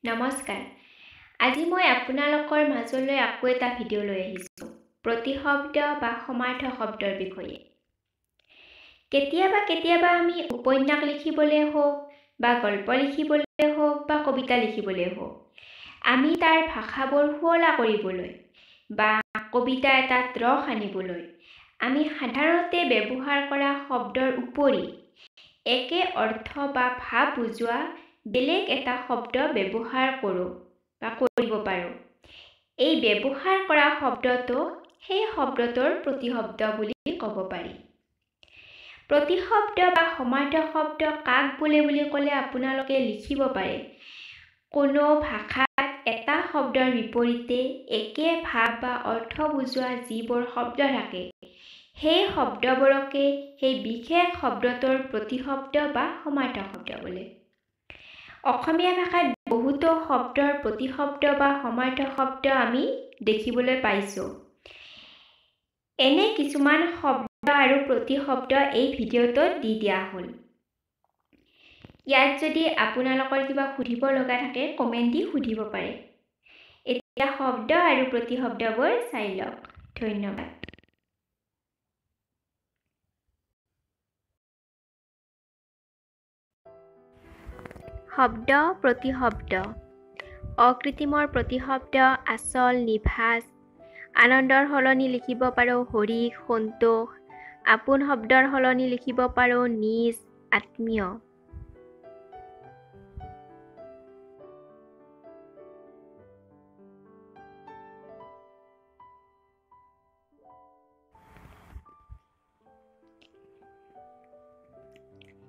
নমস্কাৰ। আজি মই আপোনালোকৰ মাজলৈ আকৌ এটা ভিডিঅ' লৈ আহিছোঁ প্ৰতিশব্দ বা সমাৰ্থক শব্দৰ বিষয়ে। কেতিয়াবা আমি উপন্যাস লিখিবলৈ হওক বা গল্প লিখিবলৈ হওক বা কবিতা লিখিবলৈ হওক, আমি তাৰ ভাষাবোৰ শুৱলা কৰিবলৈ বা কবিতা এটাত ৰস আনিবলৈ আমি সাধাৰণতে ব্যৱহাৰ কৰা শব্দৰ উপৰি একে অৰ্থ বা ভাৱ বুজোৱা বেলেগ এটা শব্দ ব্যৱহাৰ কৰোঁ বা কৰিব পাৰোঁ। এই ব্যৱহাৰ কৰা শব্দটো সেই শব্দটোৰ প্ৰতিশব্দ বুলি ক'ব পাৰি। প্ৰতিশব্দ বা সমাৰ্থক শব্দ কাক বোলে বুলি ক'লে আপোনালোকে লিখিব পাৰে। কোনো ভাষাত এটা শব্দৰ বিপৰীতে একে ভাৱ বা অৰ্থ বুজোৱা যিবোৰ শব্দ থাকে, সেই শব্দবোৰকে সেই বিশেষ শব্দটোৰ প্ৰতিশব্দ বা সমাৰ্থক শব্দ বোলে। অসমীয়া ভাষাত বহুতো শব্দৰ প্ৰতিশব্দ বা সমাৰ্থক শব্দ আমি দেখিবলৈ পাইছোঁ। এনে কিছুমান শব্দ আৰু প্ৰতিশব্দ এই ভিডিঅ'টোত দি দিয়া হ'ল। ইয়াত যদি আপোনালোকৰ কিবা সুধিব লগা থাকে কমেণ্ট দি সুধিব পাৰে। এতিয়া শব্দ আৰু প্ৰতিশব্দবোৰ চাই লওক। ধন্যবাদ। শব্দ প্ৰতিশব্দ। অকৃত্ৰিমৰ প্ৰতিশব্দ আচল, নিভাঁজ। আনন্দৰ সলনি লিখিব পাৰোঁ হৰিশ, সন্তোষ। আপোন শব্দৰ সলনি লিখিব পাৰোঁ নিজ, আত্মীয়।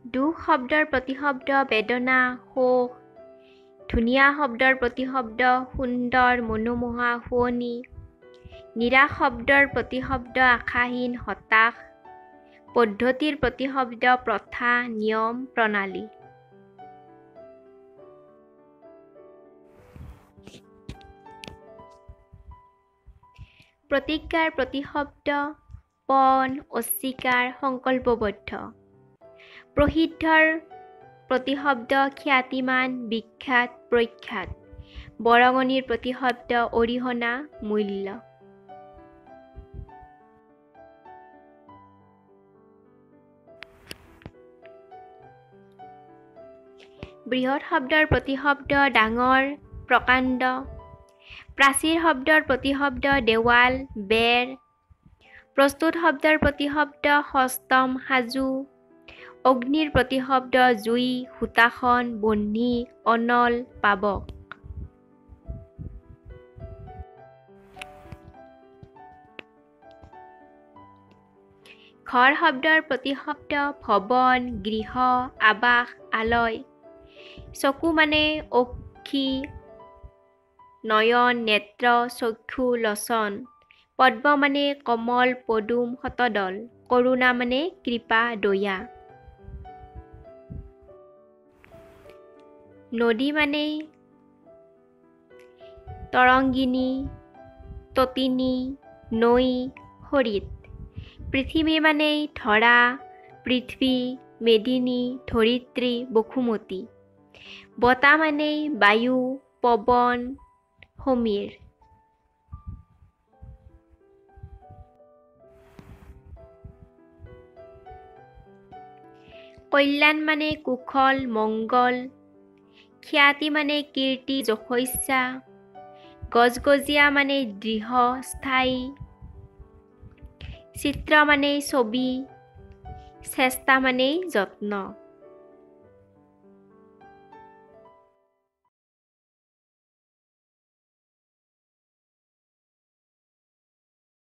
দুখ শব্দৰ প্ৰতিশব্দ বেদনা, শোক। ধুনীয়া শব্দৰ প্ৰতিশব্দ সুন্দৰ, মনোমোহা, শুৱনি। নিৰাশ শব্দৰ প্ৰতিশব্দ আশাহীন, হতাশ। পদ্ধতিৰ প্ৰতিশব্দ প্ৰথা, নিয়ম, প্ৰণালী। প্ৰতিজ্ঞাৰ প্ৰতিশব্দ পণ, অস্বীকাৰ, সংকল্পবদ্ধ। প্ৰসিদ্ধৰ প্ৰতিশব্দ খ্যাতিমান, বিখ্যাত, প্ৰখ্যাত। বৰঙনিৰ প্ৰতিশব্দ অৰিহণা, মূল্য। বৃহৎ শব্দৰ প্ৰতিশব্দ ডাঙৰ, প্ৰকাণ্ড। প্ৰাচীৰ শব্দৰ প্ৰতিশব্দ দেৱাল, বেৰ। প্ৰস্তুত শব্দৰ প্ৰতিশব্দ সষ্টম, সাজু। অগ্নিৰ প্ৰতিশব্দ জুই, হুতাসন, বহ্নি, অনল, পাৱক। ঘৰ শব্দৰ প্ৰতিশব্দ ভৱন, গৃহ, আৱাস, আলয়। চকু মানে অক্ষি, নয়ন, নেত্ৰ, চক্ষু, লচন। পদ্ম মানে কমল, পদুম, শতদল। কৰুণা মানে কৃপা, দয়া। নদী মানে তৰংগিনী, তটিনী, নৈ, হৰিত। পৃথিৱী মানে ধৰা, পৃথ্বী, মেদিনী, ধৰিত্ৰী, বসুমতী। বতাহ মানে বায়ু, পৱন, সমীৰ। কল্যাণ মানে কুশল, মংগল। খ্যাতি মানে কীৰ্তি, যশস্যা। গজগজীয়া মানে দৃঢ়, স্থায়ী। চিত্ৰ মানে ছবি। চেষ্টা মানে যত্ন।